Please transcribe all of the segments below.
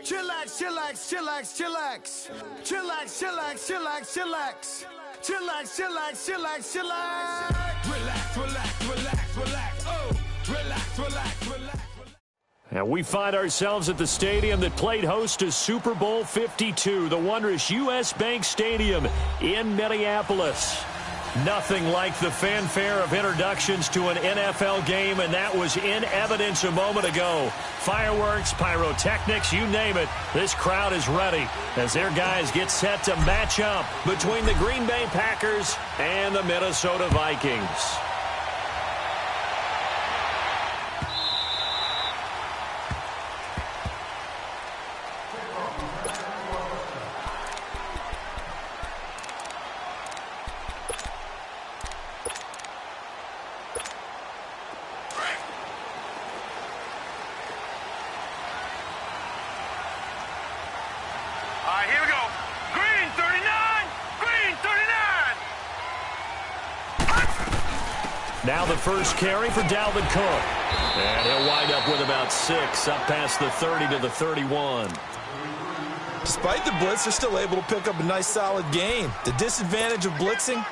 Chillax, chillax, chillax, chillax. Chillax, chillax, chillax, chillax. Chillax, chillax, chillax, chillax. Relax, relax, relax, relax. Oh, relax, relax, relax. And we find ourselves at the stadium that played host to Super Bowl 52, the wondrous U.S. Bank Stadium in Minneapolis. Nothing like the fanfare of introductions to an NFL game, and that was in evidence a moment ago. Fireworks, pyrotechnics, you name it. This crowd is ready as their guys get set to match up between the Green Bay Packers and the Minnesota Vikings. Here we go. Green 39. Green 39. Now the first carry for Dalvin Cook. And he'll wind up with about 6, up past the 30 to the 31. Despite the blitz, they're still able to pick up a nice solid gain. The disadvantage of blitzing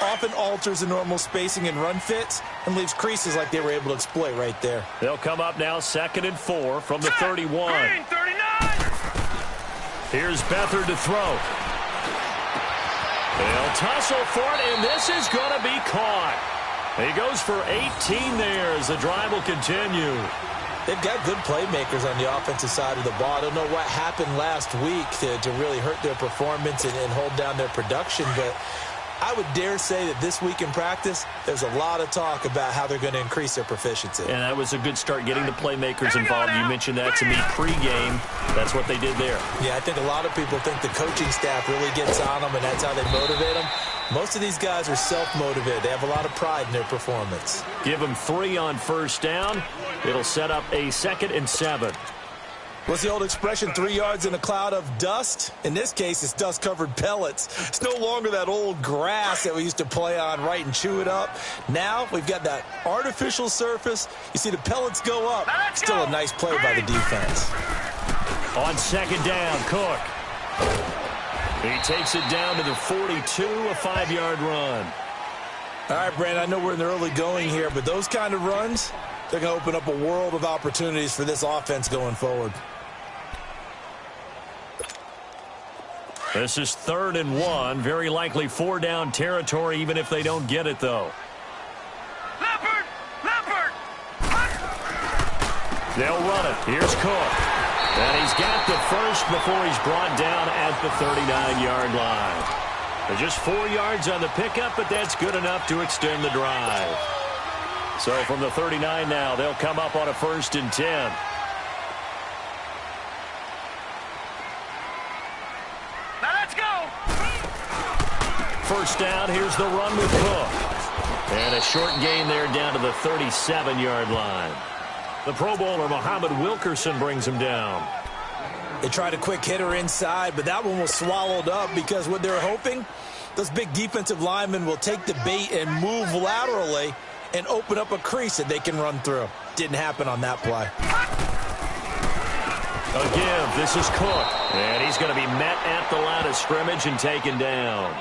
often alters the normal spacing and run fits and leaves creases like they were able to exploit right there. They'll come up now 2nd and 4 from the 31. Green 39. Here's Beathard to throw. They'll tussle for it, and this is going to be caught. He goes for 18 there as the drive will continue. They've got good playmakers on the offensive side of the ball. I don't know what happened last week to really hurt their performance and hold down their production, but I would dare say that this week in practice, there's a lot of talk about how they're going to increase their proficiency. And that was a good start getting the playmakers involved. You mentioned that to me pregame. That's what they did there. Yeah, I think a lot of people think the coaching staff really gets on them, and that's how they motivate them. Most of these guys are self-motivated. They have a lot of pride in their performance. Give them 3 on first down. It'll set up a 2nd and 7. What's the old expression, 3 yards in a cloud of dust? In this case, it's dust-covered pellets. It's no longer that old grass that we used to play on, right, and chew it up. Now we've got that artificial surface. You see the pellets go up. Still a nice play by the defense. On 2nd down, Cook. He takes it down to the 42, a 5-yard run. All right, Brandon, I know we're in the early going here, but those kind of runs, they're going to open up a world of opportunities for this offense going forward. This is 3rd and 1. Very likely 4-down territory, even if they don't get it, though. Leopard! Leopard! They'll run it. Here's Cook. And he's got the first before he's brought down at the 39-yard line. There's just 4 yards on the pickup, but that's good enough to extend the drive. So from the 39 now, they'll come up on a 1st and 10. First down, here's the run with Cook. And a short gain there down to the 37-yard line. The Pro Bowler, Muhammad Wilkerson, brings him down. They tried a quick hitter inside, but that one was swallowed up because what they're hoping, those big defensive linemen will take the bait and move laterally and open up a crease that they can run through. Didn't happen on that play. A give. This is Cook. And he's going to be met at the line of scrimmage and taken down.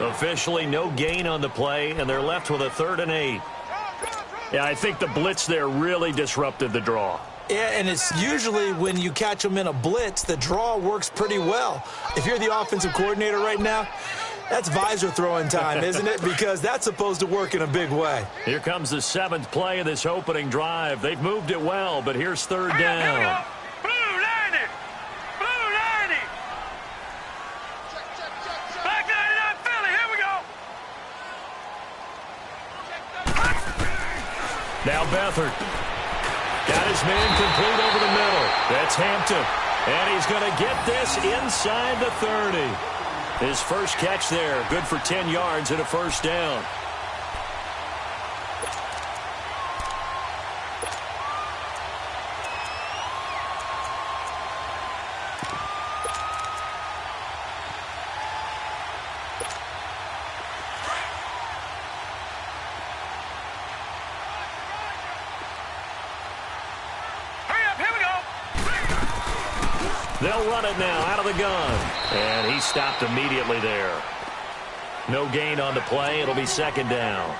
Officially no gain on the play, and they're left with a 3rd and 8. Yeah, I think the blitz there really disrupted the draw. Yeah, and it's usually when you catch them in a blitz, the draw works pretty well. If you're the offensive coordinator right now, that's visor throwing time, isn't it? Because that's supposed to work in a big way. Here comes the 7th play of this opening drive. They've moved it well, but here's 3rd down. Now Beathard. Got his man complete over the middle. That's Hampton. And he's going to get this inside the 30. His first catch there. Good for 10 yards and a 1st down. They'll run it now out of the gun. And he stopped immediately there. No gain on the play. It'll be second down.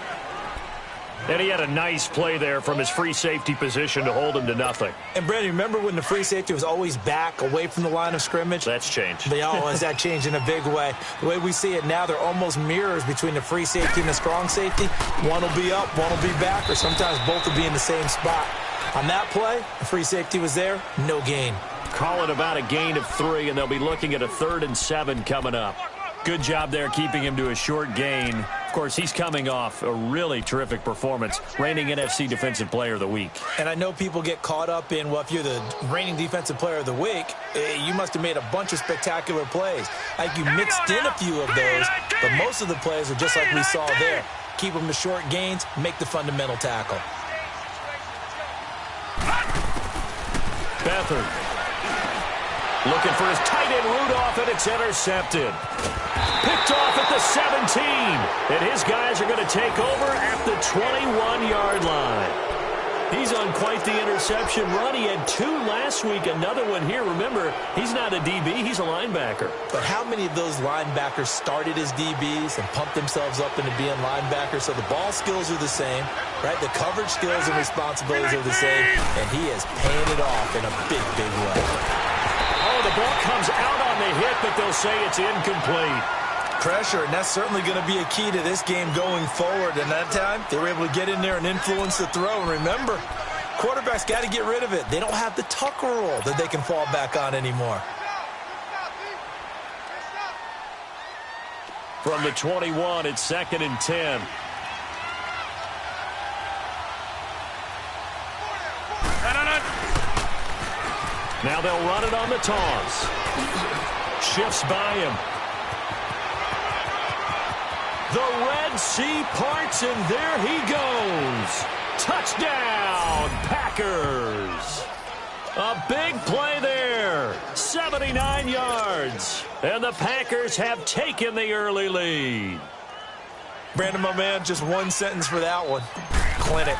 And he had a nice play there from his free safety position to hold him to nothing. And, Brandon, remember when the free safety was always back away from the line of scrimmage? That's changed. Has that changed in a big way? The way we see it now, they're almost mirrors between the free safety and the strong safety. One will be up, one will be back, or sometimes both will be in the same spot. On that play, the free safety was there, no gain. Call it about a gain of 3, and they'll be looking at a 3rd and 7 coming up. Good job there keeping him to a short gain. Of course, he's coming off a really terrific performance, reigning NFC Defensive Player of the Week. And I know people get caught up in, well, if you're the reigning Defensive Player of the Week, you must have made a bunch of spectacular plays. Like you mixed in a few of those, but most of the plays are just like we saw there. Keep them to short gains, make the fundamental tackle. Beathard looking for his tight end Rudolph, and it's intercepted. Picked off at the 17, and his guys are going to take over at the 21-yard line. He's on quite the interception run. He had 2 last week, another one here. Remember, he's not a DB, he's a linebacker. But how many of those linebackers started as DBs and pumped themselves up into being linebackers? So the ball skills are the same, right? The coverage skills and responsibilities are the same, and he is paying it off in a big, big way. Oh, the ball comes out on the hit, but they'll say it's incomplete. Pressure, and that's certainly going to be a key to this game going forward. And that time, they were able to get in there and influence the throw. And remember, quarterbacks got to get rid of it. They don't have the tuck rule that they can fall back on anymore. From the 21, it's 2nd and 10. Now they'll run it on the toss. Shifts by him. The Red Sea parts, and there he goes. Touchdown, Packers. A big play there. 79 yards. And the Packers have taken the early lead. Brandon, my man, just one sentence for that one. Clinic.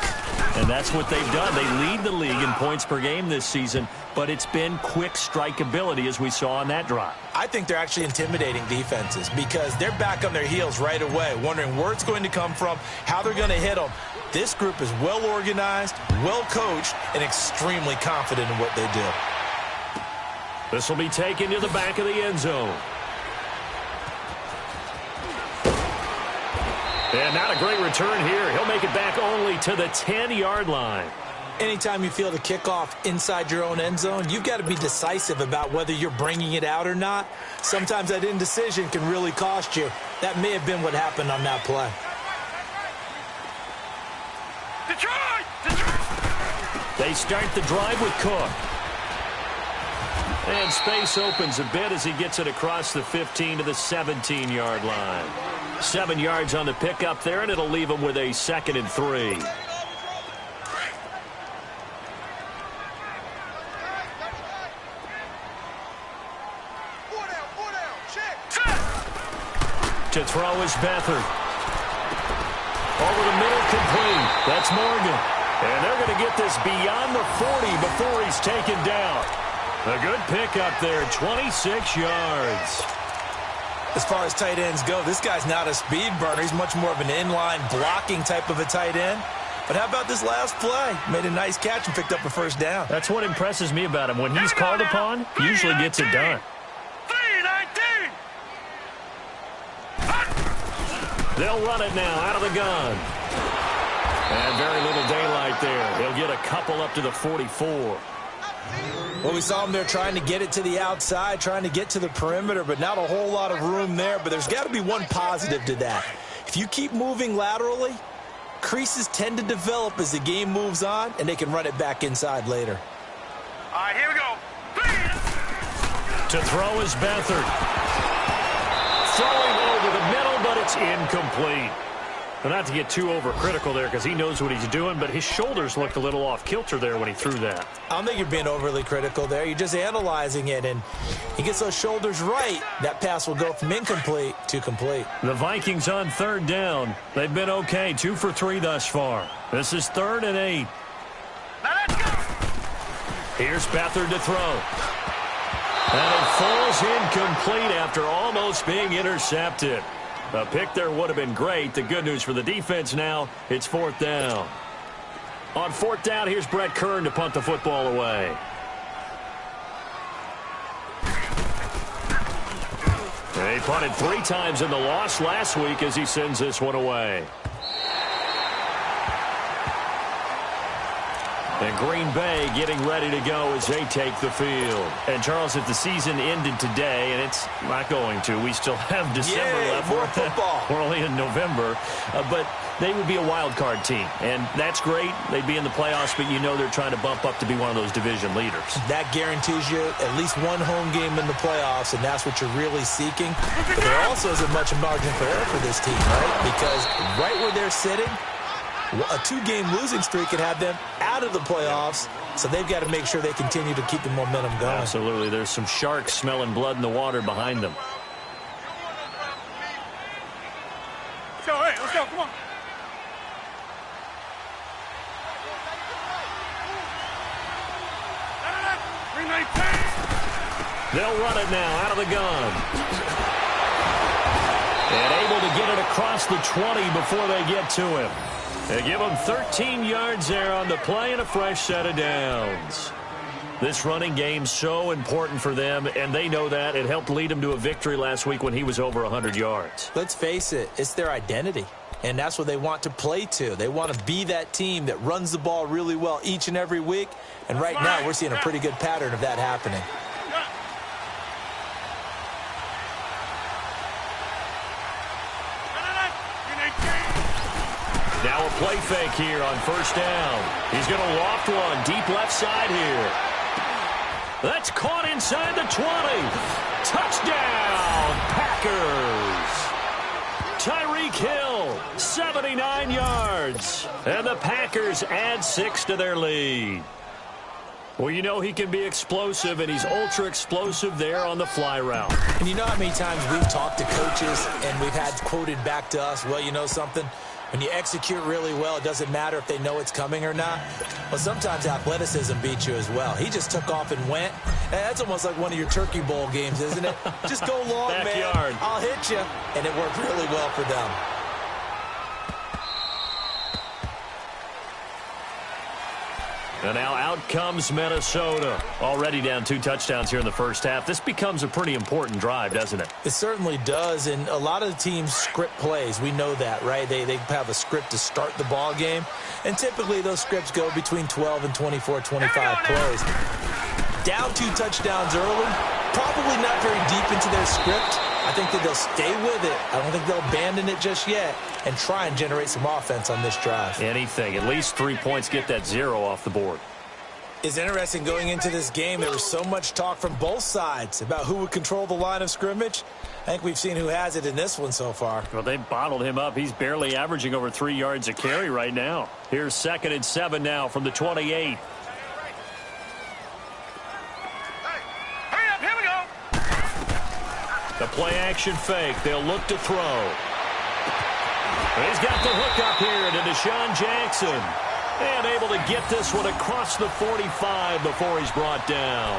And that's what they've done. They lead the league in points per game this season, but it's been quick strikeability as we saw on that drive. I think they're actually intimidating defenses because they're back on their heels right away, wondering where it's going to come from, how they're going to hit them. This group is well organized, well coached, and extremely confident in what they do. This will be taken to the back of the end zone. And not a great return here. He'll make it back only to the 10-yard line. Anytime you feel the kickoff inside your own end zone, you've got to be decisive about whether you're bringing it out or not. Sometimes that indecision can really cost you. That may have been what happened on that play. They start the drive with Cook. And space opens a bit as he gets it across the 15 to the 17-yard line. 7 yards on the pickup there, and it'll leave him with a 2nd and 3. To throw is Beathard. Over the middle, complete. That's Morgan. And they're going to get this beyond the 40 before he's taken down. A good pickup there, 26 yards. As far as tight ends go, this guy's not a speed burner. He's much more of an inline blocking type of a tight end. But how about this last play? Made a nice catch and picked up a first down. That's what impresses me about him. When he's called upon, he usually gets it done. 319. They'll run it now out of the gun. And very little daylight there. They'll get a couple up to the 44. Well, we saw him there trying to get it to the outside, trying to get to the perimeter, but not a whole lot of room there. But there's got to be one positive to that. If you keep moving laterally, creases tend to develop as the game moves on, and they can run it back inside later. All right, here we go. To throw is Beathard. Throwing over the middle, but it's incomplete. Well, not to get too overcritical there because he knows what he's doing, but his shoulders looked a little off kilter there when he threw that. I don't think you're being overly critical there. You're just analyzing it, and he gets those shoulders right. That pass will go from incomplete to complete. The Vikings on 3rd down. They've been okay, 2 for 3 thus far. This is 3rd and 8. Now let's go. Here's Beathard to throw. is incomplete after almost being intercepted. A pick there would have been great. The good news for the defense now, it's 4th down. On 4th down, here's Brett Kern to punt the football away. He punted 3 times in the loss last week as he sends this one away. And Green Bay getting ready to go as they take the field. And, Charles, if the season ended today, and it's not going to, we still have December left. More football. We're only in November. But they would be a wild card team. And that's great. They'd be in the playoffs, but you know they're trying to bump up to be one of those division leaders. That guarantees you at least one home game in the playoffs, and that's what you're really seeking. But there also isn't much margin for error for this team, right? Because right where they're sitting, a 2-game losing streak could have them out of the playoffs, so they've got to make sure they continue to keep the momentum going. Absolutely. There's some sharks smelling blood in the water behind them. Let's go, hey, let's go, come on. They'll run it now out of the gun. And able to get it across the 20 before they get to him. They give him 13 yards there on the play and a fresh set of downs. This running game so important for them, and they know that. It helped lead them to a victory last week when he was over 100 yards. Let's face it, it's their identity, and that's what they want to play to. They want to be that team that runs the ball really well each and every week, and right now we're seeing a pretty good pattern of that happening. Now a play fake here on 1st down. He's going to loft one deep left side here. That's caught inside the 20. Touchdown, Packers. Tyreek Hill, 79 yards. And the Packers add 6 to their lead. Well, you know he can be explosive, and he's ultra-explosive there on the fly route. And you know how many times we've talked to coaches and we've had quoted back to us, well, you know something? When you execute really well, it doesn't matter if they know it's coming or not. Well, sometimes athleticism beats you as well. He just took off and went. And that's almost like one of your Turkey Bowl games, isn't it? Just go long, Backyard. man. I'll hit you. And it worked really well for them. And now out comes Minnesota. Already down 2 touchdowns here in the first half. This becomes a pretty important drive, doesn't it? It certainly does, and a lot of the teams script plays. We know that, right? They have a script to start the ball game, and typically those scripts go between 12 and 24, 25 plays. Down 2 touchdowns early, probably not very deep into their script. I think that they'll stay with it. I don't think they'll abandon it just yet and try and generate some offense on this drive. Anything. At least 3 points, get that 0 off the board. It's interesting going into this game. There was so much talk from both sides about who would control the line of scrimmage. I think we've seen who has it in this one so far. Well, they bottled him up. He's barely averaging over 3 yards a carry right now. Here's 2nd and 7 now from the 28. The play-action fake. They'll look to throw. He's got the hook up here to Deshaun Jackson. And able to get this one across the 45 before he's brought down.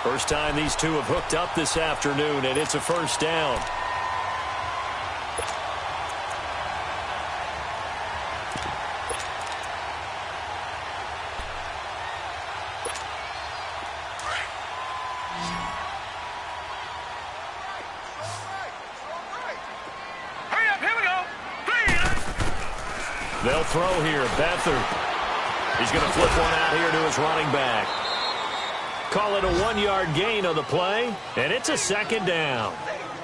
First time these two have hooked up this afternoon, and it's a 1st down. They'll throw here. Beathard. He's going to flip one out here to his running back. Call it a 1-yard gain on the play, and it's a 2nd down.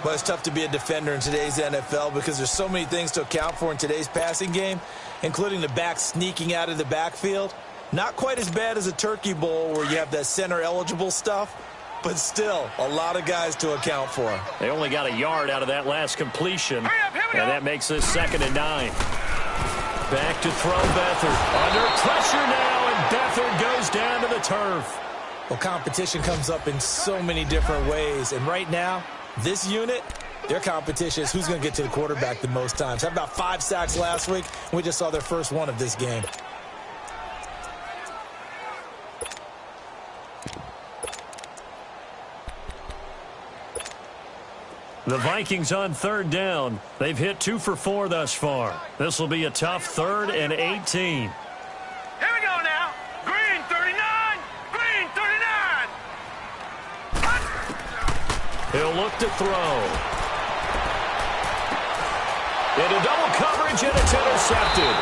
Well, it's tough to be a defender in today's NFL because there's so many things to account for in today's passing game, including the back sneaking out of the backfield. Not quite as bad as a Turkey Bowl where you have that center-eligible stuff, but still a lot of guys to account for. They only got a yard out of that last completion, and that makes this 2nd and 9. Back to throw Beathard. Under pressure now, and Beathard goes down to the turf. Well, competition comes up in so many different ways, and right now, this unit, their competition is who's going to get to the quarterback the most times. Had about 5 sacks last week, and we just saw their first one of this game. The Vikings on third down. They've hit 2 for 4 thus far. This will be a tough 3rd and 18. Here we go now. Green 39. Green 39. He'll look to throw. Into double coverage, and it's intercepted.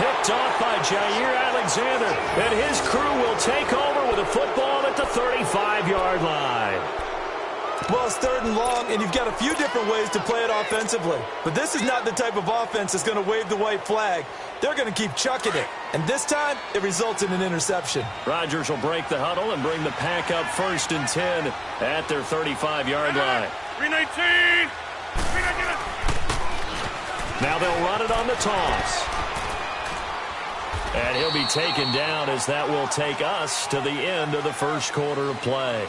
Picked off by Jair Alexander. And his crew will take over with a football at the 35-yard line. Well, it's 3rd and long, and you've got a few different ways to play it offensively. But this is not the type of offense that's going to wave the white flag. They're going to keep chucking it. And this time, it results in an interception. Rodgers will break the huddle and bring the pack up 1st and 10 at their 35-yard line. Green 18. Green 19. Now they'll run it on the toss. And he'll be taken down as that will take us to the end of the first quarter of play.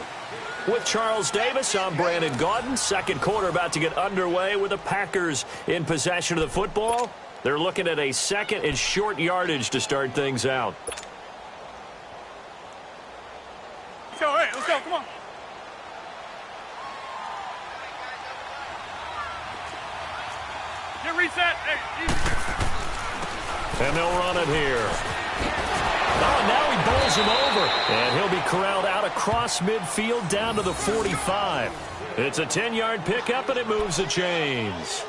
With Charles Davis, I'm Brandon Gaudin. Second quarter about to get underway with the Packers in possession of the football. They're looking at a 2nd and short yardage to start things out. Let's go, come on. Get reset. Hey, easy. And they'll run it here. Oh, now he bowls him over. And he'll be corralled out across midfield down to the 45. It's a 10-yard pickup, and it moves the chains.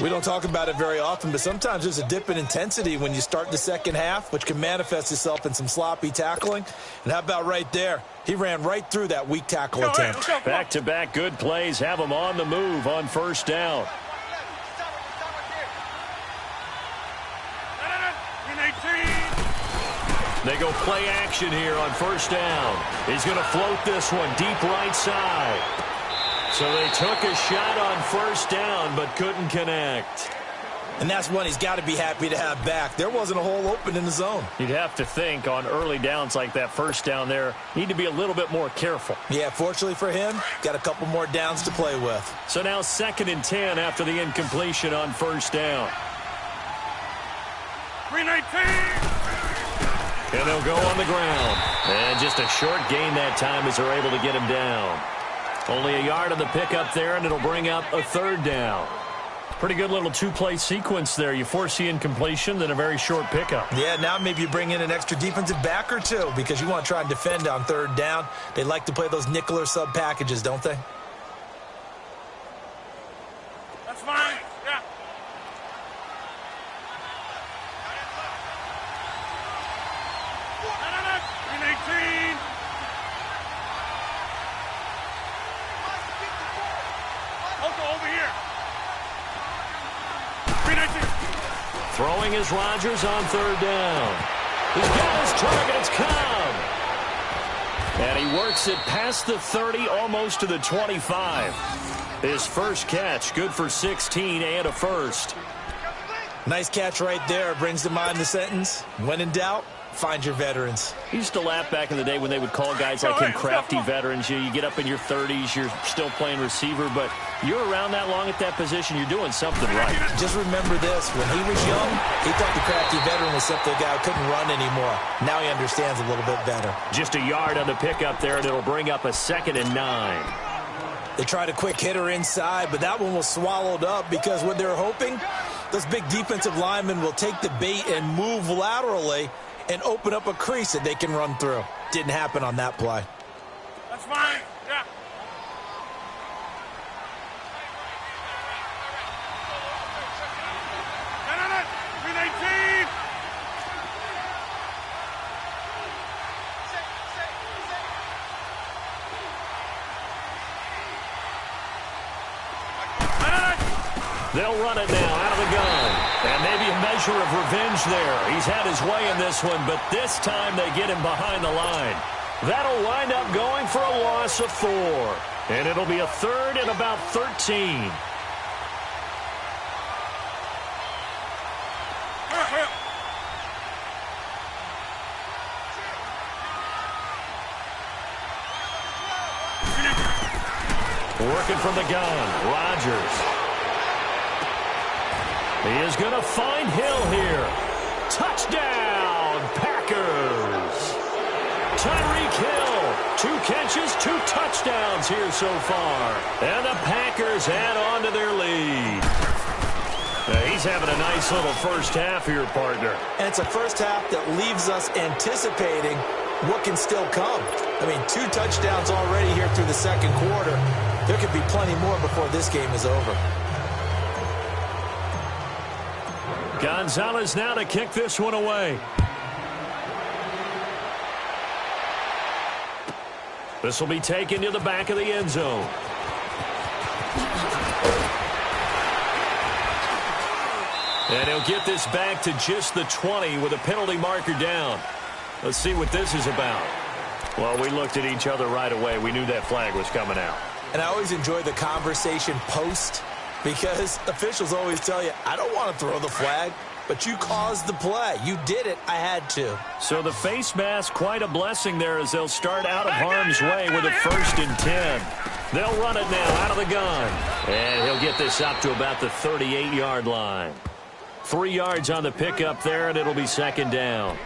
We don't talk about it very often, but sometimes there's a dip in intensity when you start the second half, which can manifest itself in some sloppy tackling. And how about right there? He ran right through that weak tackle attempt. Back-to-back good plays have him on the move on 1st down. They go play action here on 1st down. He's going to float this one deep right side. So they took a shot on 1st down but couldn't connect. And that's one he's got to be happy to have back. There wasn't a hole open in the zone. You'd have to think on early downs like that 1st down there, need to be a little bit more careful. Yeah, fortunately for him, got a couple more downs to play with. So now 2nd and 10 after the incompletion on 1st down. 319. And they'll go on the ground. And just a short gain that time as they're able to get him down. Only a yard on the pickup there, and it'll bring up a 3rd down. Pretty good little 2-play sequence there. You force the incompletion, then a very short pickup. Yeah, now maybe you bring in an extra defensive back or two because you want to try and defend on 3rd down. They like to play those nickel or sub packages, don't they? That's fine. Yeah. Green 18. Over here. Green 19. Throwing is Rodgers on 3rd down. He's got his target. It's Cobb. And he works it past the 30, almost to the 25. His first catch, good for 16 and a first. Nice catch right there. Brings to mind the sentence, when in doubt, find your veterans. I used to laugh back in the day when they would call guys like him crafty veterans. You get up in your 30s, you're still playing receiver, but you're around that long at that position, you're doing something right. Just remember this, when he was young, he thought the crafty veteran was simply a guy who couldn't run anymore. Now he understands a little bit better. Just a yard on the pickup there, and it'll bring up a 2nd and 9. They tried a quick hitter inside, but that one was swallowed up because what they're hoping, those big defensive linemen will take the bait and move laterally and open up a crease that they can run through. Didn't happen on that play. That's fine. Yeah. No. 319. They'll run it now out of the gun. And maybe a measure of revenge there. He's had his way in this one, but this time they get him behind the line. That'll wind up going for a loss of 4. And it'll be a 3rd and about 13. Working from the gun, Rodgers. He is going to find Hill here. Touchdown, Packers. Tyreek Hill 2 catches, 2 touchdowns here so far. And the Packers add on to their lead. He's having a nice little first half here, partner. And it's a first half that leaves us anticipating what can still come. I mean, 2 touchdowns already here through the second quarter. There could be plenty more before this game is over. Gonzalez now to kick this one away. This will be taken to the back of the end zone. And he'll get this back to just the 20 with a penalty marker down. Let's see what this is about. Well, we looked at each other right away. We knew that flag was coming out. And I always enjoy the conversation post because officials always tell you, I don't want to throw the flag, but you caused the play. You did it. I had to. So the face mask, quite a blessing there as they'll start out of harm's way with a 1st and 10. They'll run it now out of the gun. And he'll get this up to about the 38-yard line. 3 yards on the pickup there, and it'll be 2nd down.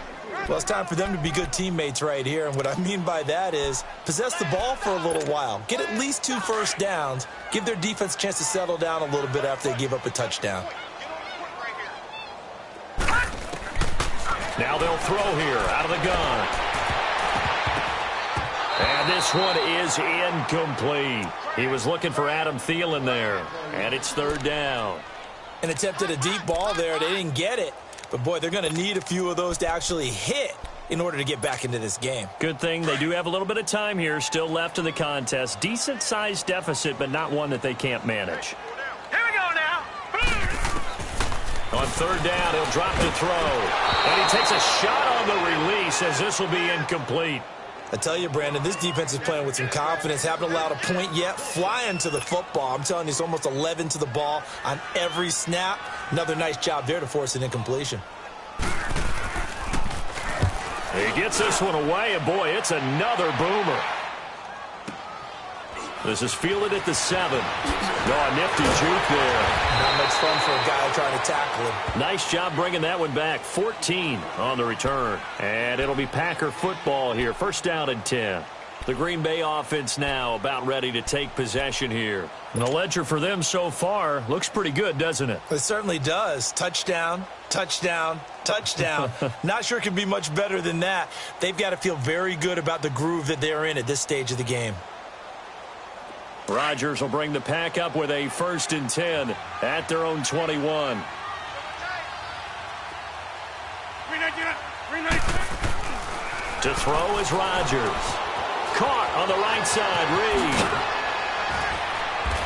Well, it's time for them to be good teammates right here. And what I mean by that is possess the ball for a little while. Get at least 2 first downs. Give their defense a chance to settle down a little bit after they give up a touchdown. Now they'll throw here out of the gun. And this one is incomplete. He was looking for Adam Thielen there. And it's 3rd down. And attempted a deep ball there. They didn't get it. But, boy, they're going to need a few of those to actually hit in order to get back into this game. Good thing they do have a little bit of time here still left in the contest. Decent-sized deficit, but not one that they can't manage. Here we go now. On 3rd down, he'll drop to throw. And he takes a shot on the release as this will be incomplete. I tell you, Brandon, this defense is playing with some confidence. Haven't allowed a point yet. Flying to the football. I'm telling you, it's almost 11 to the ball on every snap. Another nice job there to force an incompletion. He gets this one away, and boy, it's another boomer. This is fielded at the 7. Oh, nifty juke there. Not much fun for a guy trying to tackle him. Nice job bringing that one back. 14 on the return. And it'll be Packer football here. 1st down and 10. The Green Bay offense now about ready to take possession here. And the ledger for them so far looks pretty good, doesn't it? It certainly does. Touchdown, touchdown, touchdown. Not sure it can be much better than that. They've got to feel very good about the groove that they're in at this stage of the game. Rodgers will bring the pack up with a 1st and 10 at their own 21. To throw is Rodgers. Caught on the right side,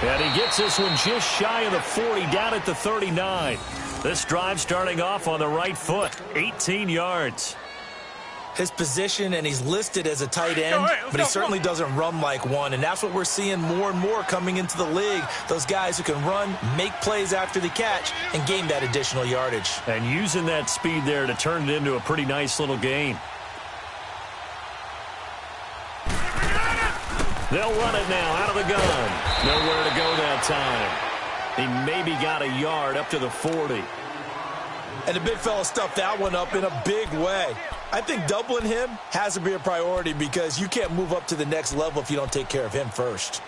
Reed. And he gets this one just shy of the 40, down at the 39. This drive starting off on the right foot, 18 yards. His position, and he's listed as a tight end, but he certainly doesn't run like one, and that's what we're seeing more and more coming into the league. Those guys who can run, make plays after the catch, and gain that additional yardage. And using that speed there to turn it into a pretty nice little gain. They'll run it now out of the gun. Nowhere to go that time. He maybe got a yard up to the 40. And the big fella stuffed that one up in a big way. I think doubling him has to be a priority because you can't move up to the next level if you don't take care of him first.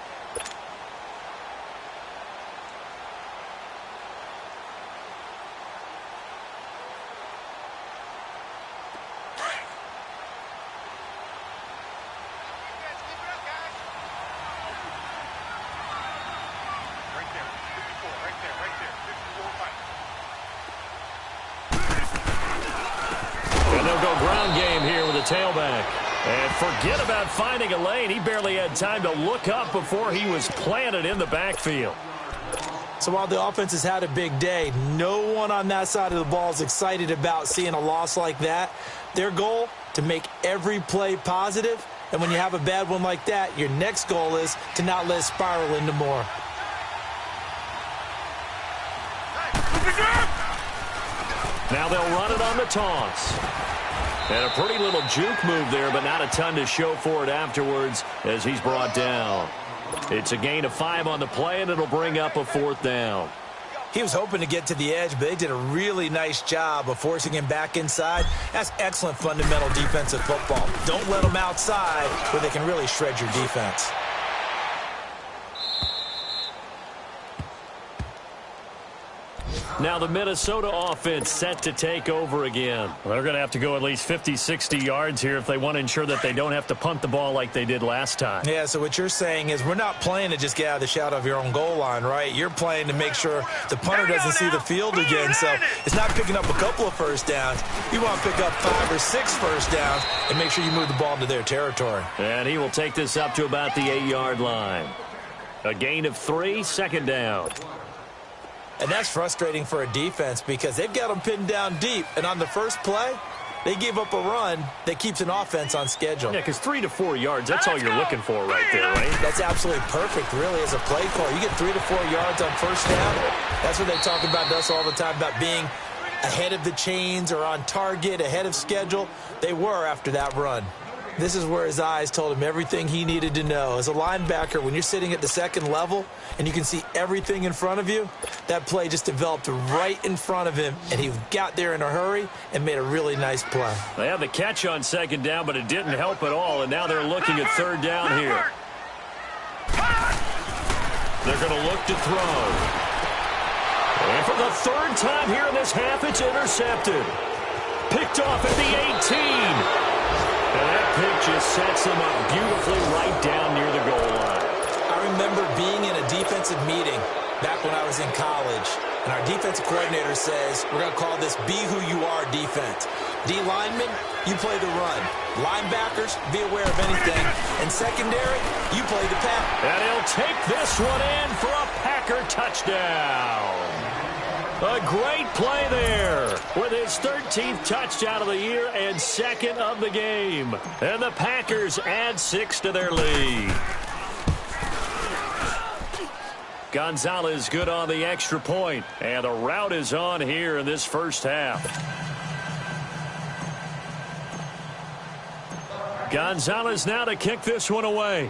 Tailback. And forget about finding a lane. He barely had time to look up before he was planted in the backfield. So while the offense has had a big day, no one on that side of the ball is excited about seeing a loss like that. Their goal, to make every play positive. And when you have a bad one like that, your next goal is to not let it spiral into more. Now they'll run it on the toss. And a pretty little juke move there, but not a ton to show for it afterwards as he's brought down. It's a gain of 5 on the play, and it'll bring up a 4th down. He was hoping to get to the edge, but they did a really nice job of forcing him back inside. That's excellent fundamental defensive football. Don't let them outside where they can really shred your defense. Now the Minnesota offense set to take over again. Well, they're going to have to go at least 50, 60 yards here if they want to ensure that they don't have to punt the ball like they did last time. Yeah, so what you're saying is we're not playing to just get out of the shadow of your own goal line, right? You're playing to make sure the punter doesn't see the field again. So it's not picking up a couple of first downs. You want to pick up 5 or 6 first downs and make sure you move the ball into their territory. And he will take this up to about the 8-yard line. A gain of 3, second down. And that's frustrating for a defense because they've got them pinned down deep. And on the first play, they give up a run that keeps an offense on schedule. Yeah, because 3 to 4 yards, that's all you're looking for right there, right? That's absolutely perfect, really, as a play call. You get 3 to 4 yards on first down. That's what they talk about us all the time, about being ahead of the chains or on target, ahead of schedule. They were after that run. This is where his eyes told him everything he needed to know. As a linebacker, when you're sitting at the second level and you can see everything in front of you, that play just developed right in front of him, and he got there in a hurry and made a really nice play. They had the catch on second down, but it didn't help at all, and now they're looking at third down here. They're going to look to throw. And for the third time here in this half, it's intercepted. Picked off at the 18. And that pick just sets him up beautifully right down near the goal line. I remember being in a defensive meeting back when I was in college, and our defensive coordinator says, we're going to call this be who you are defense. D linemen, you play the run. Linebackers, be aware of anything. And secondary, you play the pass. And he'll take this one in for a Packer touchdown. A great play there with his 13th touchdown of the year and second of the game. And the Packers add 6 to their lead. Gonzalez good on the extra point, and the route is on here in this first half. Gonzalez now to kick this one away.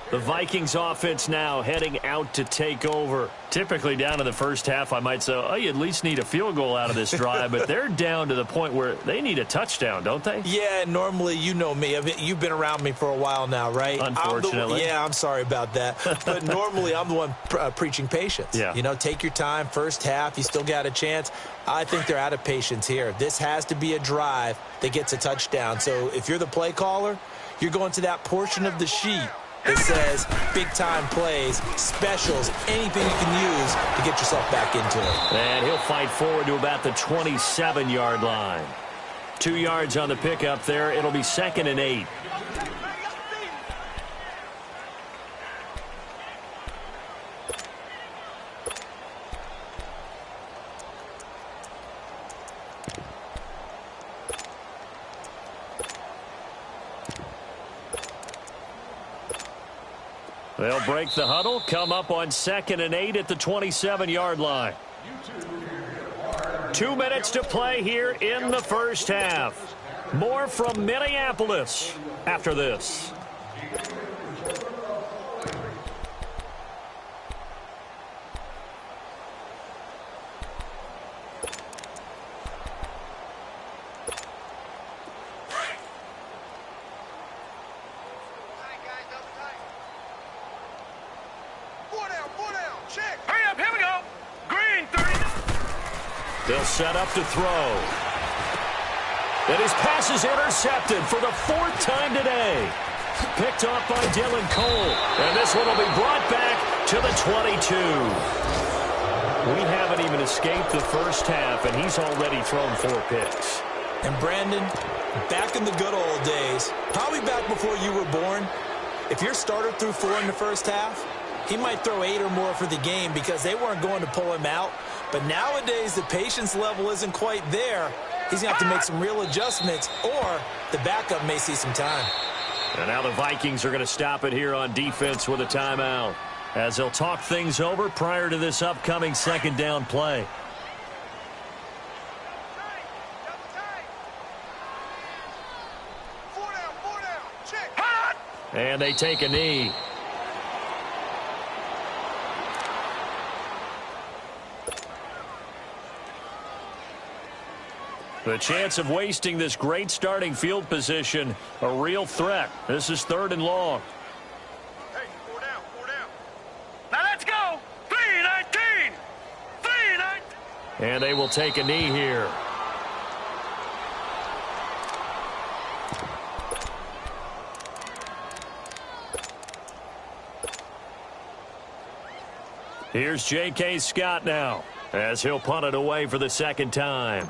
The Vikings offense now heading out to take over. Typically down in the first half, I might say, oh, you at least need a field goal out of this drive, but they're down to the point where they need a touchdown, don't they? Yeah, normally, you know me. I mean, you've been around me for a while now, right? Unfortunately. I'm sorry about that. But normally, I'm the one preaching patience. Yeah. You know, take your time. First half, you still got a chance. I think they're out of patience here. This has to be a drive that gets a touchdown. So if you're the play caller, you're going to that portion of the sheet that says big-time plays, specials, anything you can use to get yourself back into it. And he'll fight forward to about the 27-yard line. 2 yards on the pickup there. It'll be 2nd and 8. They'll break the huddle, come up on 2nd and 8 at the 27-yard line. 2 minutes to play here in the first half. More from Minneapolis after this. They'll set up to throw. And his pass is intercepted for the 4th time today. Picked off by Dylan Cole. And this one will be brought back to the 22. We haven't even escaped the first half, and he's already thrown 4 picks. And Brandon, back in the good old days, probably back before you were born, if your starter threw 4 in the first half, he might throw 8 or more for the game because they weren't going to pull him out. But nowadays, the patience level isn't quite there. He's going to have to make some real adjustments, or the backup may see some time. And now the Vikings are going to stop it here on defense with a timeout, as they'll talk things over prior to this upcoming 2nd down play. And they take a knee. The chance of wasting this great starting field position, a real threat. This is 3rd and long. Hey, 4 down, 4 down. Now let's go. 3-19. 3-19. And they will take a knee here. Here's J.K. Scott now, as he'll punt it away for the 2nd time.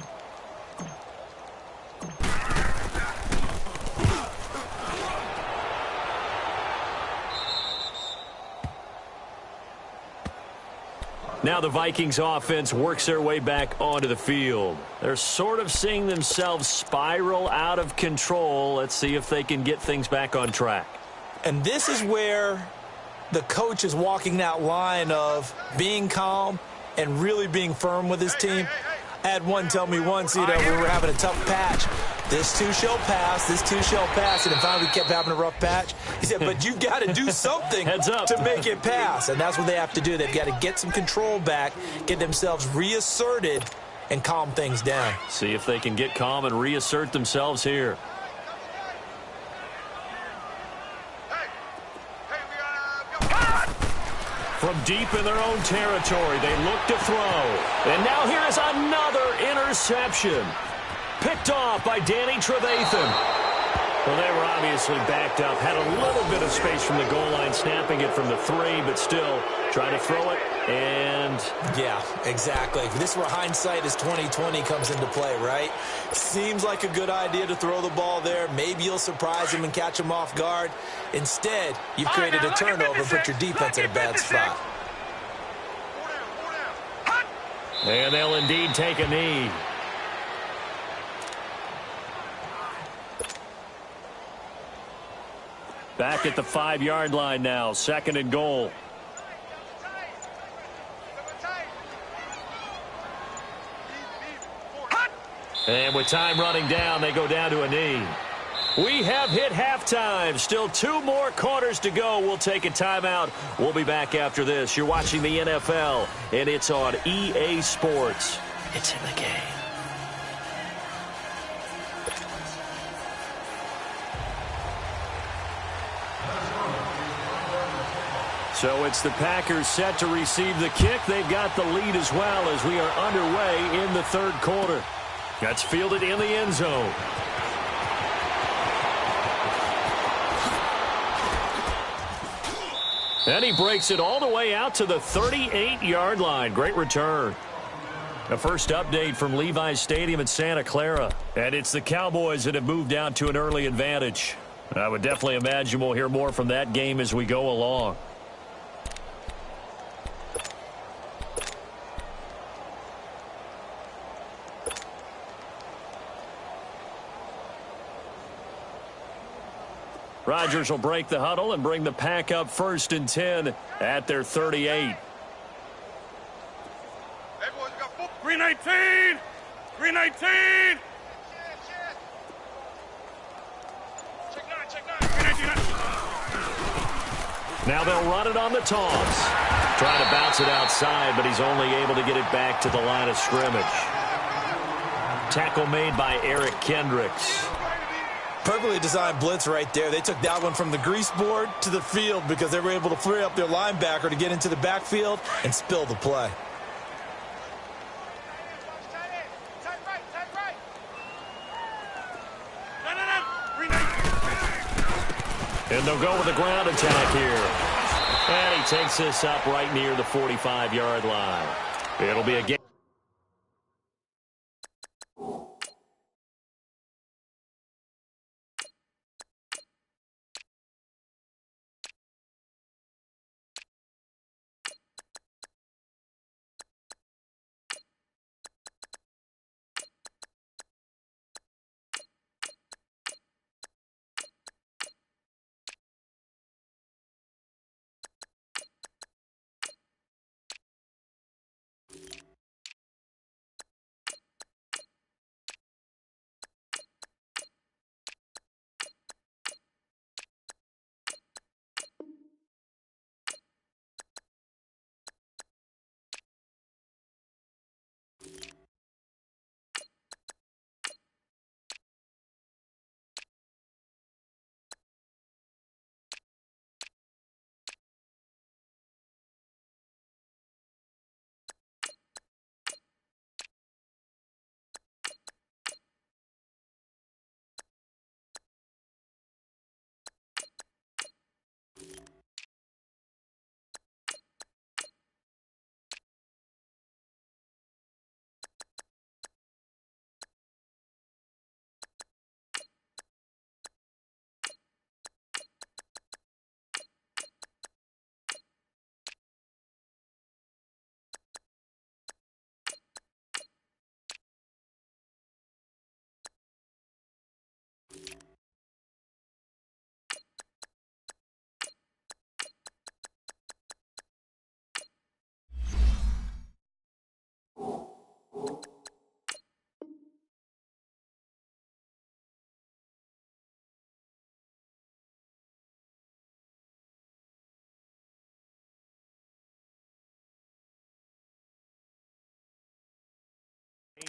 Now the Vikings offense works their way back onto the field. They're sort of seeing themselves spiral out of control. Let's see if they can get things back on track. And this is where the coach is walking that line of being calm and really being firm with his team. I had one tell me once, we were having a tough patch. This too shall pass, this too shall pass. And then finally we kept having a rough patch. He said, but you've got to do something to make it pass. And that's what they have to do. They've got to get some control back, get themselves reasserted, and calm things down. See if they can get calm and reassert themselves here. From deep in their own territory, they look to throw. And now here is another interception. Picked off by Danny Trevathan. Well, they were obviously backed up. Had a little bit of space from the goal line, snapping it from the 3, but still trying to throw it. And yeah, exactly. This is where hindsight is 20/20 comes into play, right? Seems like a good idea to throw the ball there. Maybe you'll surprise him and catch him off guard. Instead, you've created a turnover and put your defense in a bad spot. And they'll indeed take a knee. Back at the 5-yard line now, 2nd and goal. And with time running down, they go down to a knee. We have hit halftime. Still 2 more quarters to go. We'll take a timeout. We'll be back after this. You're watching the NFL, and it's on EA Sports. It's in the game. So it's the Packers set to receive the kick. They've got the lead as well as we are underway in the 3rd quarter. That's fielded in the end zone. And he breaks it all the way out to the 38-yard line. Great return. The first update from Levi's Stadium in Santa Clara. And it's the Cowboys that have moved out to an early advantage. I would definitely imagine we'll hear more from that game as we go along. Rodgers will break the huddle and bring the Pack up 1st and 10 at their 38. 3-19! 3-19! Now they'll run it on the toss. Trying to bounce it outside, but he's only able to get it back to the line of scrimmage. Tackle made by Eric Kendricks. Perfectly designed blitz right there. They took that one from the grease board to the field because they were able to free up their linebacker to get into the backfield and spill the play. And they'll go with a ground attack here. And he takes this up right near the 45-yard line. It'll be a game.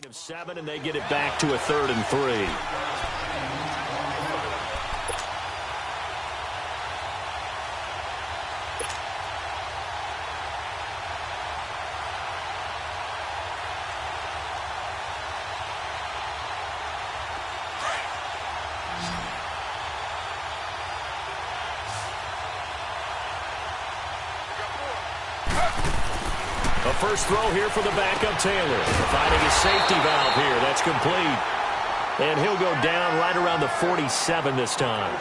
of 7, and they get it back to a 3rd and 3. First throw here for the backup Taylor. Finding a safety valve here. That's complete. And he'll go down right around the 47 this time.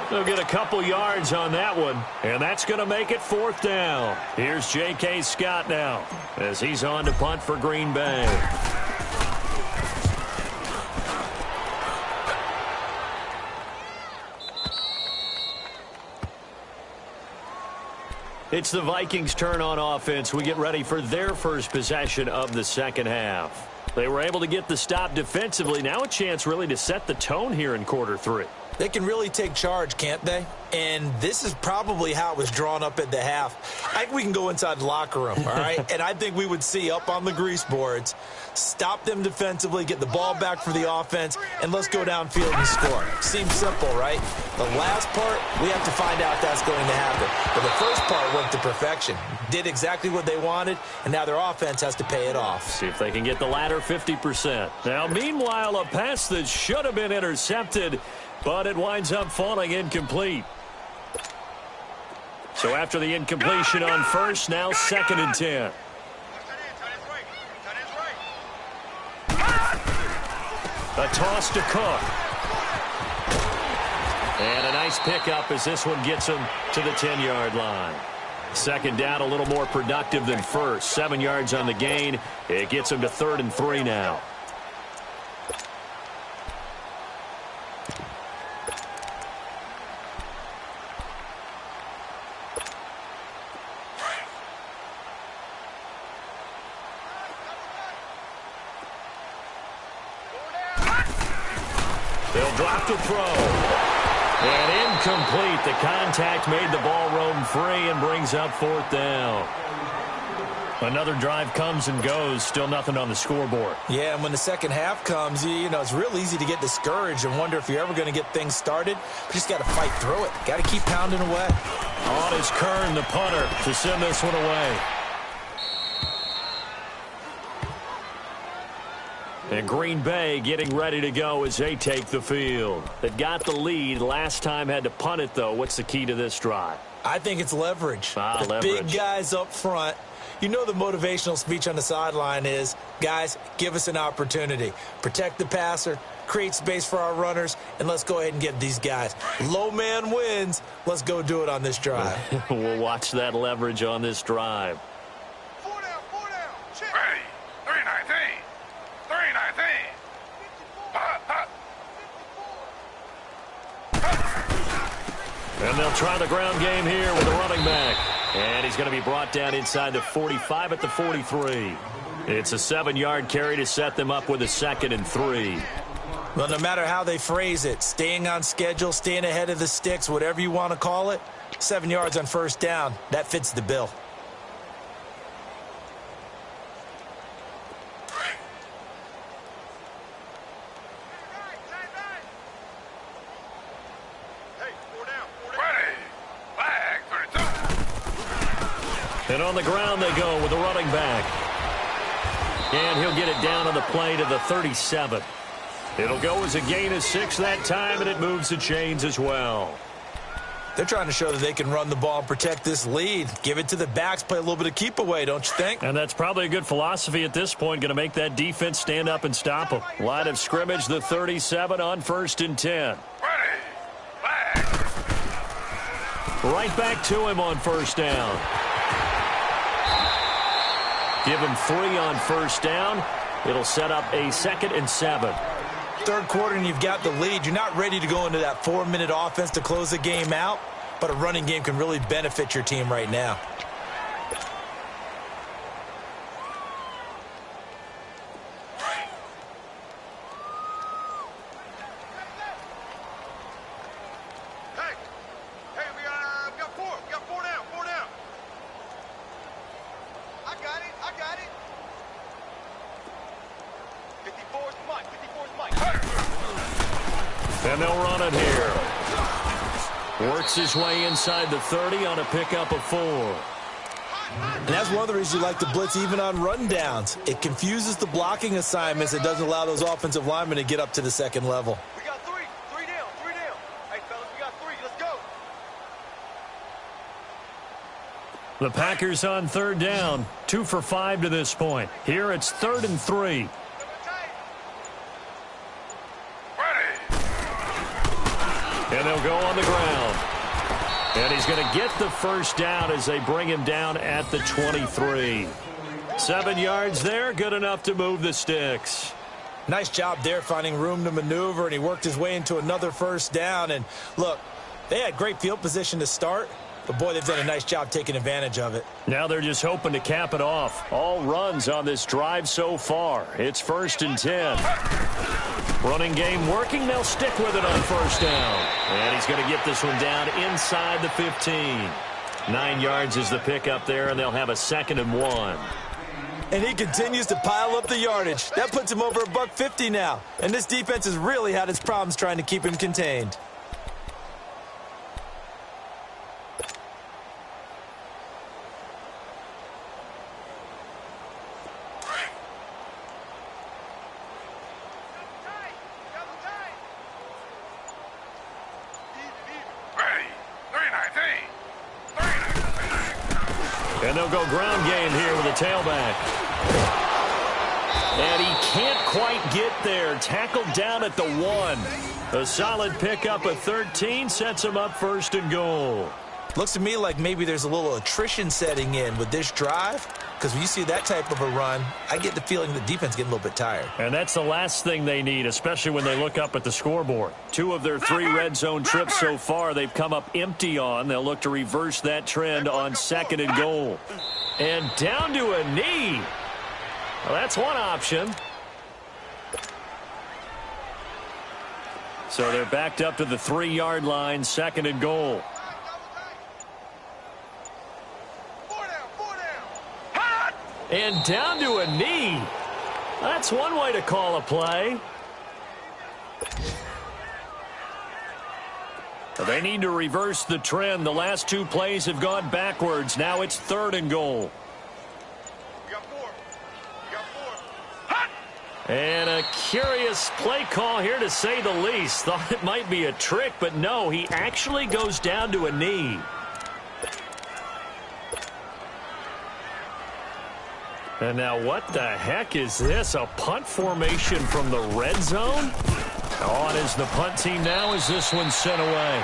They'll get a couple yards on that one. And that's going to make it 4th down. Here's J.K. Scott now as he's on to punt for Green Bay. It's the Vikings' turn on offense. We get ready for their first possession of the second half. They were able to get the stop defensively. Now a chance really to set the tone here in quarter 3. They can really take charge, can't they? And this is probably how it was drawn up at the half. I think we can go inside the locker room, all right? And I think we would see up on the grease boards, stop them defensively, get the ball back for the offense, and let's go downfield and score. Seems simple, right? The last part, we have to find out if that's going to happen. But the first part worked to perfection. Did exactly what they wanted, and now their offense has to pay it off. See if they can get the latter 50%. Now, meanwhile, a pass that should have been intercepted, but it winds up falling incomplete. So after the incompletion on first, now 2nd and 10. A toss to Cook. And a nice pickup as this one gets him to the 10-yard line. 2nd down, a little more productive than first. 7 yards on the gain. It gets him to 3rd and 3 now. They'll drop the throw. And incomplete. The contact made the ball roam free and brings up 4th down. Another drive comes and goes. Still nothing on the scoreboard. Yeah, and when the second half comes, you know, it's real easy to get discouraged and wonder if you're ever going to get things started. You just got to fight through it. Got to keep pounding away. On is Kern, the punter, to send this one away. And Green Bay getting ready to go as they take the field. They got the lead. Last time had to punt it, though. What's the key to this drive? I think it's leverage. The leverage. Big guys up front. You know the motivational speech on the sideline is, guys, give us an opportunity. Protect the passer, create space for our runners, and let's go ahead and get these guys. Low man wins. Let's go do it on this drive. We'll watch that leverage on this drive. 4 down. Check. Ready. 319. 319. And they'll try the ground game here with a running back. And he's going to be brought down inside the 45 at the 43. It's a 7-yard carry to set them up with a 2nd and 3. Well, no matter how they phrase it, staying on schedule, staying ahead of the sticks, whatever you want to call it, 7 yards on first down, that fits the bill. And on the ground they go with a running back. And he'll get it down on the play to the 37. It'll go as a gain of 6 that time, and it moves the chains as well. They're trying to show that they can run the ball and protect this lead. Give it to the backs, play a little bit of keep away, don't you think? And that's probably a good philosophy at this point, going to make that defense stand up and stop them. Line of scrimmage, the 37 on 1st and 10. Right back to him on first down. Give him 3 on first down. It'll set up a 2nd and 7. Third quarter and you've got the lead. You're not ready to go into that 4-minute offense to close the game out, but a running game can really benefit your team right now. And they'll run it here. Works his way inside the 30 on a pickup of 4. And that's one of the reasons you like to blitz even on rundowns. It confuses the blocking assignments. It doesn't allow those offensive linemen to get up to the second level. We got 3. 3 down. 3 down. Hey, fellas, we got 3. Let's go. The Packers on 3rd down. 2 for 5 to this point. Here it's 3rd and 3. And they'll go on the ground. And he's going to get the first down as they bring him down at the 23. 7 yards there, good enough to move the sticks. Nice job there finding room to maneuver, and he worked his way into another first down. And look, they had great field position to start, but boy, they've done a nice job taking advantage of it. Now they're just hoping to cap it off. All runs on this drive so far. It's 1st and 10. Running game working. They'll stick with it on 1st down. And he's going to get this one down inside the 15. 9 yards is the pickup there, and they'll have a 2nd and 1. And he continues to pile up the yardage. That puts him over $150 now. And this defense has really had its problems trying to keep him contained. And they'll go ground game here with a tailback. And he can't quite get there. Tackled down at the 1. A solid pickup of 13 sets him up 1st and goal. Looks to me like maybe there's a little attrition setting in with this drive, because when you see that type of a run, I get the feeling the defense getting a little bit tired. And that's the last thing they need, especially when they look up at the scoreboard. 2 of their 3 red zone trips so far they've come up empty on. They'll look to reverse that trend on 2nd and goal. And down to a knee. Well, that's one option. So they're backed up to the 3-yard line, 2nd and goal. And down to a knee. That's one way to call a play. They need to reverse the trend. The last 2 plays have gone backwards. Now it's 3rd and goal. We got 4. We got 4. And a curious play call here, to say the least. Thought it might be a trick, but no, he actually goes down to a knee. And now what the heck is this? A punt formation from the red zone? On is the punt team now as this one's sent away.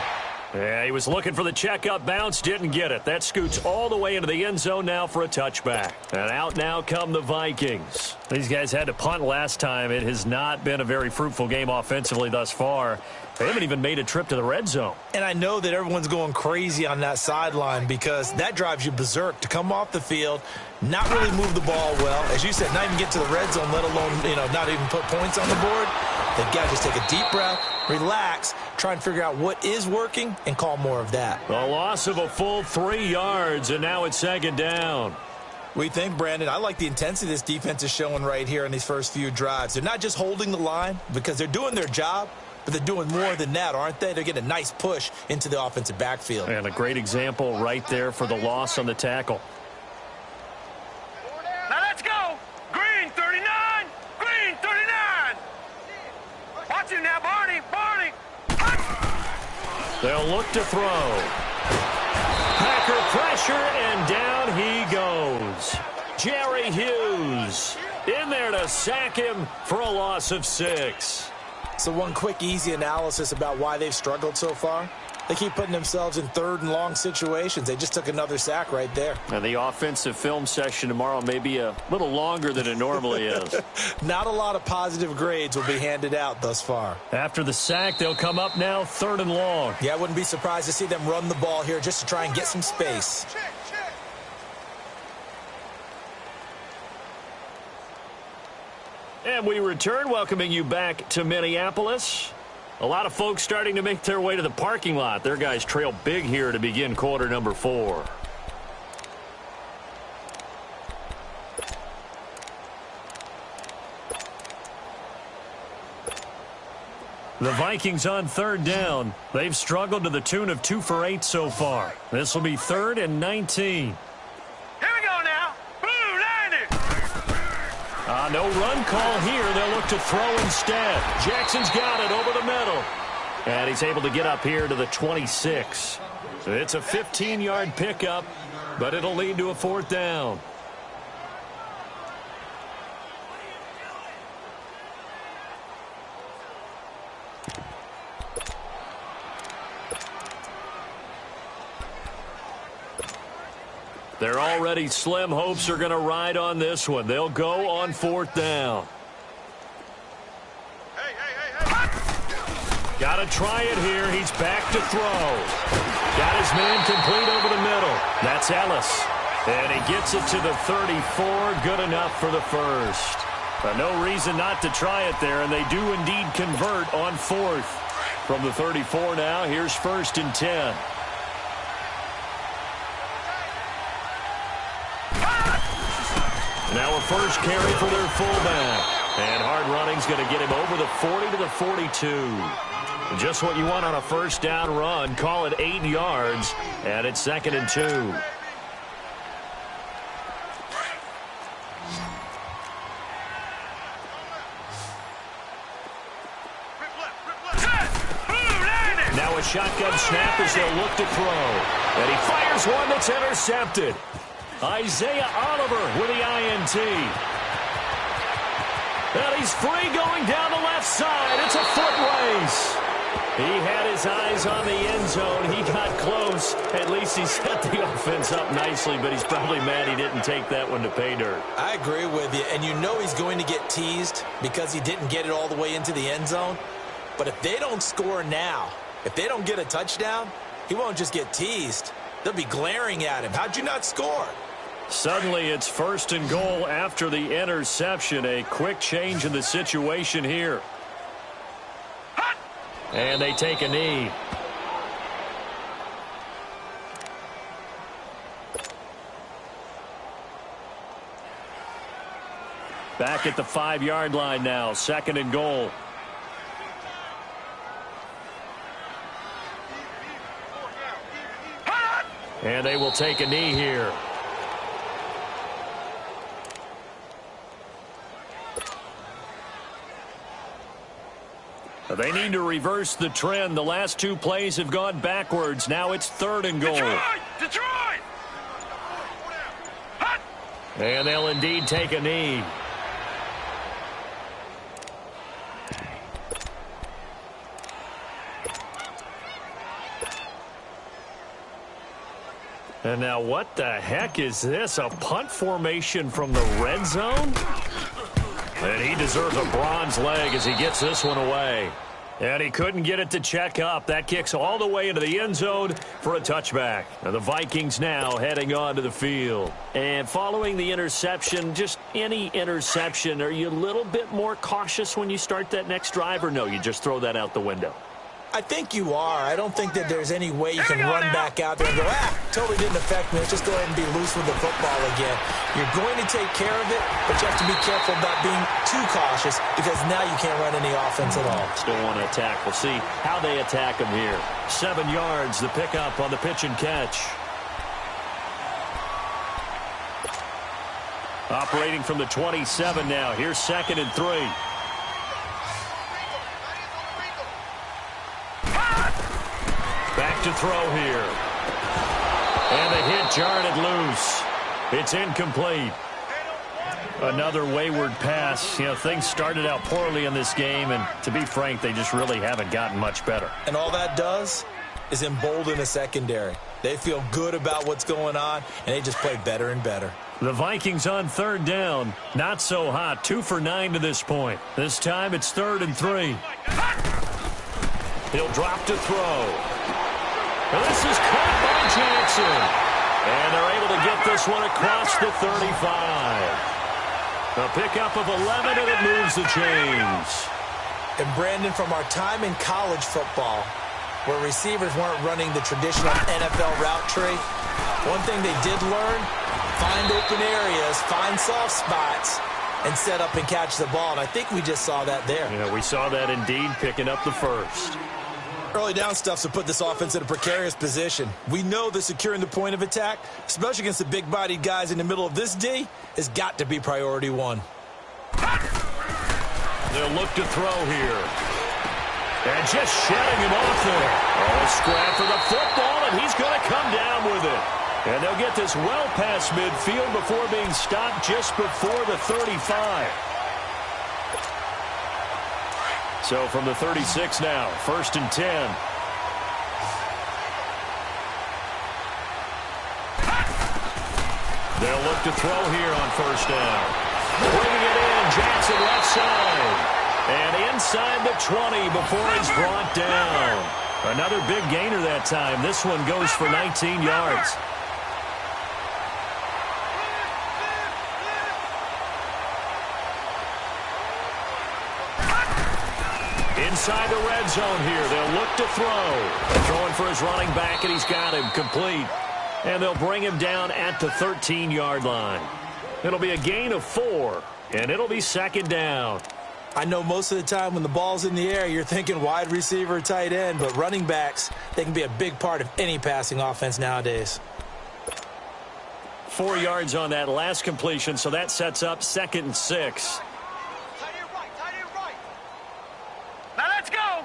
Yeah, he was looking for the checkup bounce, didn't get it. That scoots all the way into the end zone now for a touchback. And out now come the Vikings. These guys had to punt last time. It has not been a very fruitful game offensively thus far. They haven't even made a trip to the red zone. And I know that everyone's going crazy on that sideline because that drives you berserk to come off the field, not really move the ball well. As you said, not even get to the red zone, let alone, not even put points on the board. They've got to just take a deep breath, relax, try and figure out what is working, and call more of that. A loss of a full 3 yards, and now it's 2nd down. What do you think, Brandon? I like the intensity this defense is showing right here in these first few drives. They're not just holding the line because they're doing their job, but they're doing more than that, aren't they? They're getting a nice push into the offensive backfield. And a great example right there for the loss on the tackle. Now let's go. Green 39. Green 39. Watch it now, Barney. Barney. They'll look to throw. Packer pressure, and down he goes. Jerry Hughes in there to sack him for a loss of 6. So one quick, easy analysis about why they've struggled so far. They keep putting themselves in 3rd and long situations. They just took another sack right there. And the offensive film session tomorrow may be a little longer than it normally is. Not a lot of positive grades will be handed out thus far. After the sack, they'll come up now 3rd and long. Yeah, I wouldn't be surprised to see them run the ball here just to try and get some space. And we return, welcoming you back to Minneapolis. A lot of folks starting to make their way to the parking lot. Their guys trail big here to begin quarter number 4. The Vikings on third down. They've struggled to the tune of 2 for 8 so far. This will be 3rd and 19. Here we go now. Boom, landed. No run call here. They'll look to throw instead. Jackson's got it over the middle. And he's able to get up here to the 26. It's a 15-yard pickup, but it'll lead to a 4th down. Their already slim hopes are going to ride on this one. They'll go on 4th down. Got to try it here. He's back to throw. Got his man complete over the middle. That's Ellis. And he gets it to the 34. Good enough for the first. No reason not to try it there, and they do indeed convert on 4th. From the 34 now, here's 1st and 10. Now a first carry for their fullback. And hard running's going to get him over the 40 to the 42. Just what you want on a first down run. Call it 8 yards. And it's 2nd and 2. Now a shotgun snap as they'll look to throw. And he fires one that's intercepted. Isaiah Oliver with the INT. And he's free going down the left side. It's a foot race. He had his eyes on the end zone. He got close. At least he set the offense up nicely, but he's probably mad he didn't take that one to pay dirt. I agree with you, and you know he's going to get teased because he didn't get it all the way into the end zone. But if they don't score now, if they don't get a touchdown, he won't just get teased. They'll be glaring at him. How'd you not score? Suddenly it's 1st and goal after the interception. A quick change in the situation here. And they take a knee. Back at the 5-yard line now. 2nd and goal. And they will take a knee here. They need to reverse the trend. The last 2 plays have gone backwards. Now it's 3rd and goal. Detroit! And they'll indeed take a knee. And now what the heck is this? A punt formation from the red zone? And he deserves a bronze leg as he gets this one away. And he couldn't get it to check up. That kicks all the way into the end zone for a touchback. And the Vikings now heading on to the field. And following the interception, just any interception, are you a little bit more cautious when you start that next drive, or no, you just throw that out the window? I think you are. I don't think that there's any way you can run back out there and go, totally didn't affect me. Let's just go ahead and be loose with the football again. You're going to take care of it, but you have to be careful about being too cautious because now you can't run any offense at all. Still want to attack. We'll see how they attack him here. 7 yards, the pickup on the pitch and catch. Operating from the 27 now. Here's 2nd and 3. Back to throw here. And the hit jarred it loose. It's incomplete. Another wayward pass. You know, things started out poorly in this game, and to be frank, they just really haven't gotten much better. And all that does is embolden the secondary. They feel good about what's going on, and they just play better and better. The Vikings on 3rd down. Not so hot. 2 for 9 to this point. This time it's 3rd and 3. He'll drop to throw. And this is caught by Jackson. And they're able to get this one across the 35. A pickup of 11, and it moves the chains. And Brandon, from our time in college football, where receivers weren't running the traditional NFL route tree, one thing they did learn, find open areas, find soft spots, and set up and catch the ball. And I think we just saw that there. Yeah, we saw that indeed, picking up the first. Early down stuff to put this offense in a precarious position. We know that securing the point of attack, especially against the big-bodied guys in the middle of this D, has got to be priority one. They'll look to throw here. And just shedding him off there. Oh, scrap for the football, and he's going to come down with it. And they'll get this well past midfield before being stopped just before the 35. So from the 36 now, 1st and 10. They'll look to throw here on 1st down. Bringing it in, Jackson left side. And inside the 20 before he's brought down. Another big gainer that time. This one goes for 19 yards. Inside the red zone here. They'll look to throw. Throwing for his running back, and he's got him complete. And they'll bring him down at the 13-yard line. It'll be a gain of 4, and it'll be 2nd down. I know most of the time when the ball's in the air, you're thinking wide receiver, tight end, but running backs, they can be a big part of any passing offense nowadays. 4 yards on that last completion, so that sets up 2nd and 6. Now let's go.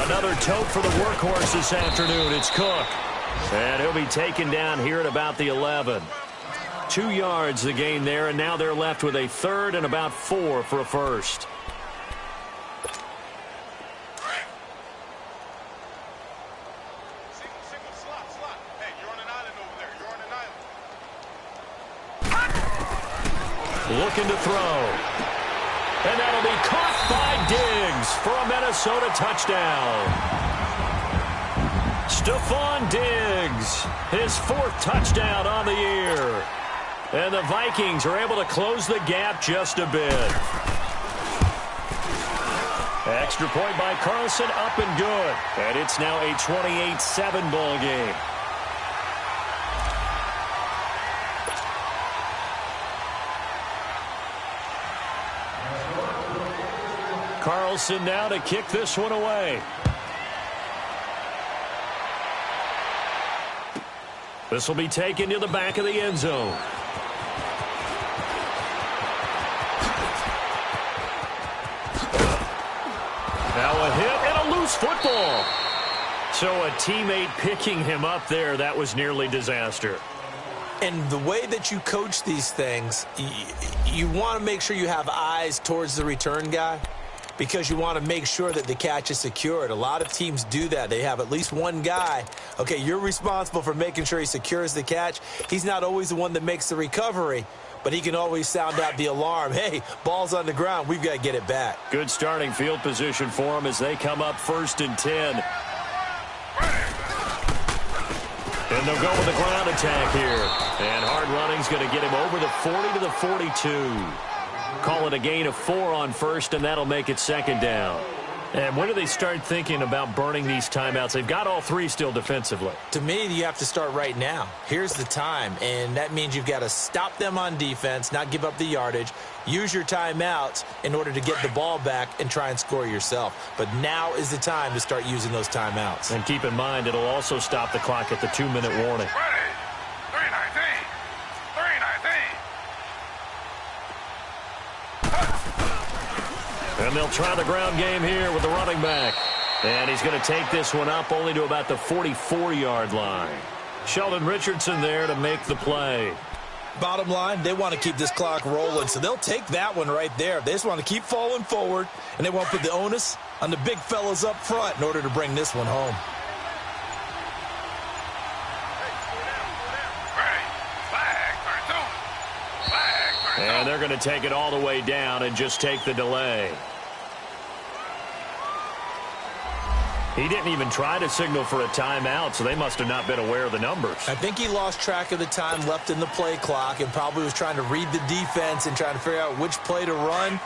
Another tote for the workhorse this afternoon. It's Cook. And he'll be taken down here at about the 11. 2 yards the gain there, and now they're left with a 3rd and about 4 for a first. Single slot. Hey, you're on an island over there. You're on an island. Looking to throw. And that'll be caught by Diggs for a Minnesota touchdown. Stephon Diggs, his 4th touchdown on the year. And the Vikings are able to close the gap just a bit. Extra point by Carlson, up and good. And it's now a 28-7 ball game. Carlson now to kick this one away. This will be taken to the back of the end zone. Now a hit and a loose football. So a teammate picking him up there, that was nearly disaster. And the way that you coach these things, you want to make sure you have eyes towards the return guy because you want to make sure that the catch is secured. A lot of teams do that. They have at least one guy. Okay, you're responsible for making sure he secures the catch. He's not always the one that makes the recovery, but he can always sound out the alarm. Hey, ball's on the ground. We've got to get it back. Good starting field position for him as they come up 1st and 10. And they'll go with the ground attack here. And hard running's going to get him over the 40 to the 42. Call it a gain of 4 on 1st, and that'll make it 2nd down. And when do they start thinking about burning these timeouts? They've got all 3 still defensively. To me, you have to start right now. Here's the time, and that means you've got to stop them on defense, not give up the yardage, use your timeouts in order to get the ball back and try and score yourself. But now is the time to start using those timeouts. And keep in mind, it'll also stop the clock at the 2-minute warning. Ready. 319. 319. And they'll try the ground game here with the running back. And he's going to take this one up only to about the 44-yard line. Sheldon Richardson there to make the play. Bottom line, they want to keep this clock rolling, so they'll take that one right there. They just want to keep falling forward, and they want to put the onus on the big fellas up front in order to bring this one home. And they're going to take it all the way down and just take the delay. He didn't even try to signal for a timeout, so they must have not been aware of the numbers. I think he lost track of the time left in the play clock and probably was trying to read the defense and trying to figure out which play to run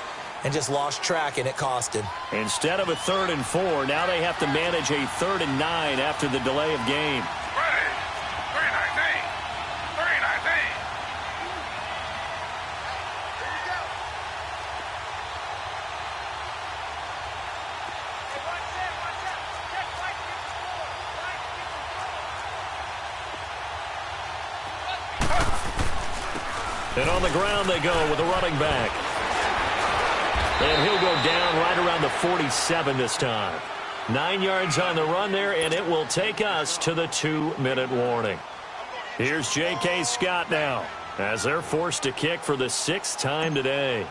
and just lost track, and it cost him. Instead of a 3rd and 4, now they have to manage a 3rd and 9 after the delay of game. Ready. 319. 319. And on the ground they go with a running back. And he'll go down right around the 47 this time. 9 yards on the run there, and it will take us to the 2-minute warning. Here's J.K. Scott now, as they're forced to kick for the 6th time today.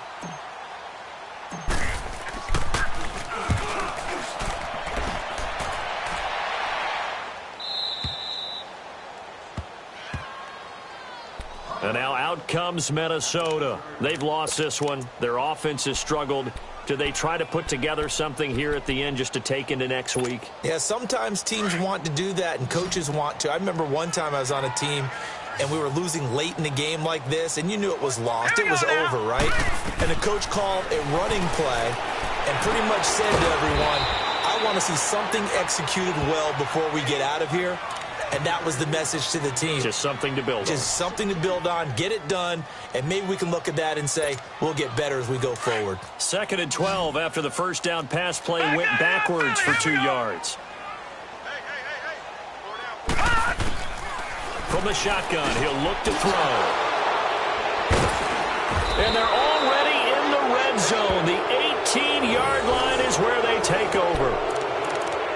And now out comes Minnesota. They've lost this one. Their offense has struggled. Do they try to put together something here at the end just to take into next week? Yeah, sometimes teams want to do that, and coaches want to. I remember one time I was on a team, and we were losing late in the game like this, and you knew it was lost. It was over, right? And the coach called a running play and pretty much said to everyone, I want to see something executed well before we get out of here. And that was the message to the team. Just something to build on. Just something to build on, get it done, and maybe we can look at that and say, we'll get better as we go forward. 2nd and 12 after the first down pass play went backwards for 2 yards. From the shotgun, he'll look to throw. And they're already in the red zone. The 18-yard line is where they take over.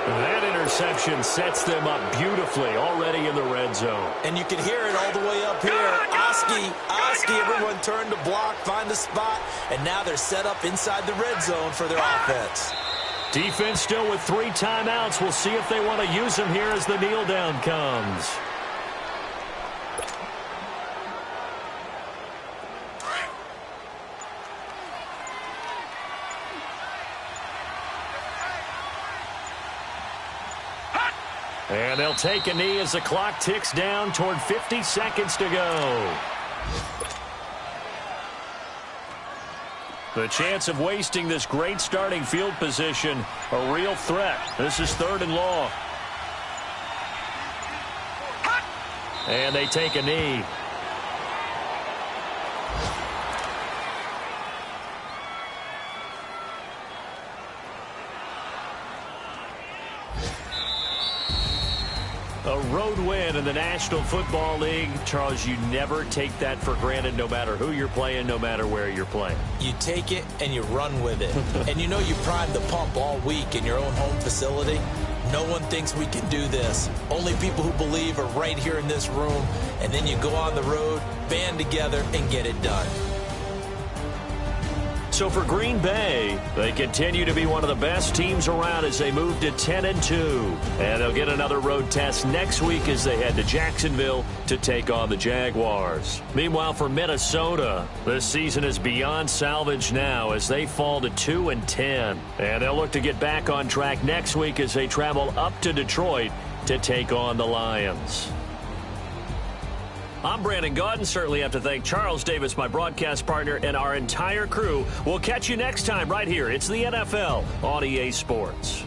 That interception sets them up beautifully already in the red zone. And you can hear it all the way up here. Oski, everyone turned to block, find a spot, and now they're set up inside the red zone for their offense. Defense still with 3 timeouts. We'll see if they want to use them here as the kneel down comes. And they'll take a knee as the clock ticks down toward 50 seconds to go. The chance of wasting this great starting field position, a real threat. This is 3rd and long. And they take a knee. A road win in the National Football League. Charles, you never take that for granted no matter who you're playing, no matter where you're playing. You take it and you run with it. And you know you primed the pump all week in your own home facility. No one thinks we can do this. Only people who believe are right here in this room. And then you go on the road, band together, and get it done. So for Green Bay, they continue to be one of the best teams around as they move to 10-2. And they'll get another road test next week as they head to Jacksonville to take on the Jaguars. Meanwhile, for Minnesota, this season is beyond salvage now as they fall to 2-10. And they'll look to get back on track next week as they travel up to Detroit to take on the Lions. I'm Brandon Gaudin. Certainly have to thank Charles Davis, my broadcast partner, and our entire crew. We'll catch you next time right here. It's the NFL on EA Sports.